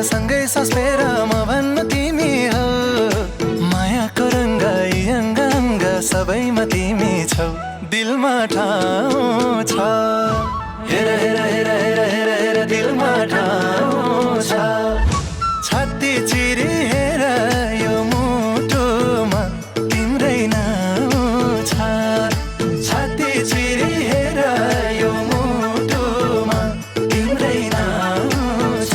सँगै सस्पेर म भन्न तिमी हो मायाको रङ्ग अङ्ग अङ्ग सबैमा तिमी छौ दिलमा ठाउँ छ हेर हेर हेर हेर हेर हेर दिलमा ठाउँ छ छाती चिरी हेर यो मुटुमा तिम्रै नाउँ छ छाती चिरी हेर यो मुटुमा तिम्रै नाउँ छ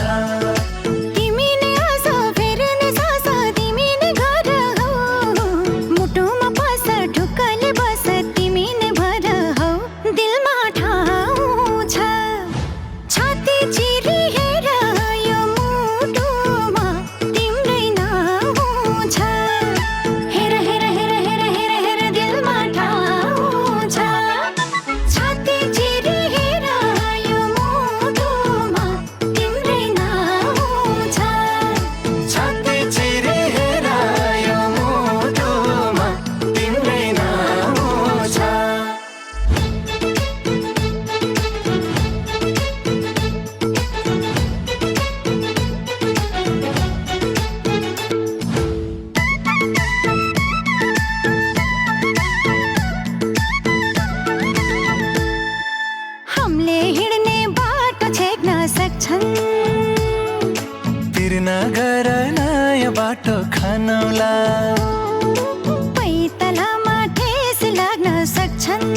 तिमी नै आस फेर्ने सास तिमी नै घर हौ मुटुमा बस ढुक्कले बस तिमी नै भर हौ दिलमा ठाउँ छ छाती चिरी हेर यो मुटुमा तिम्रै नाउँ छ हेर हेर हेर हेर हेर हेर दिलमा ठाउँ छ छाती चिरी हेर यो मुटुमा तिम्रै नाउँ छ छाती चिरी हेर यो मुटुमा तिम्रै नाउँ छ हमले हिँड्ने बाटो छेक्न सक्छन् पिर नगर नयाँ बाटो खानौला पैतालामा ठेस लाग्न सक्छन्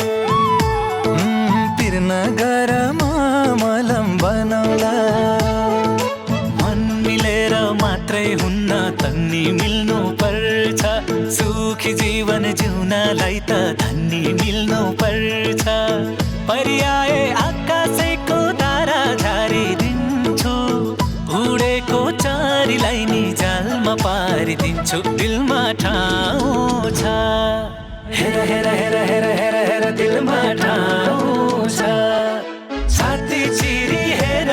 पिर नगर मलम बनौला मन मिलेर मात्रै हुन्न तन्नी मिल्नु पर्छ सुखी जीवन जिउनलाई त धन्नी मिल्नु पर्छ पर्याए आकाशैको तारा झारिदिन्छु उडेको चारीलाई नि जालमा पारिदिन्छु दिलमा ठाउँ छ हेर हेर हेर हेर हेर हेर दिलमा ठाउँ छ छाती चिरी हेर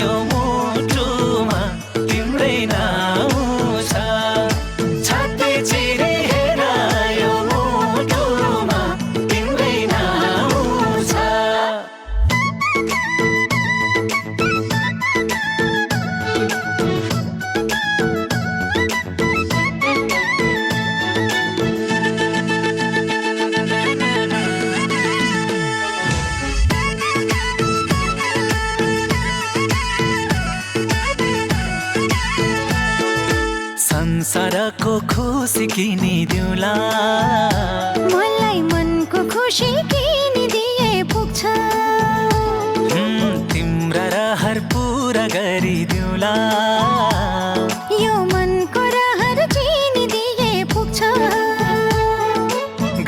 यो मुटुमा तिम्रै नाउँ छ छाती चिरी हेर यो मुटुमा तिम्रै नाउँ छ संसारको खुसी किनिदिउँला मलाई मनको खुसी किनिदिए पुग्छ तिम्रा रहर पुरा गरिदिउँला यो मनको रहर चिनिदिए पुग्छ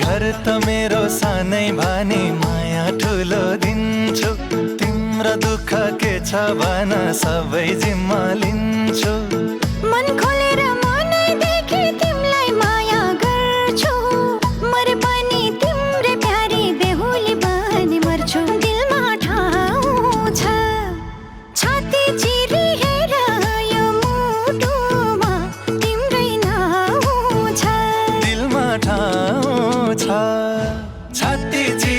घर त मेरो सानै भने माया ठुलो दिन्छु तिम्रो दुःख के छ भन सबै जिम्मा लिन्छु मन खोलेर मनैदेखि तिमीलाई माया गर्छु मरे पनि तिम्रै प्यारी बेहुली बनी मर्छु दिलमा ठाउँ छ छाती चिरी हेर यो मुटुमा तिम्रै नाउँ छ दिलमा ठाउँ छ छाती चिरी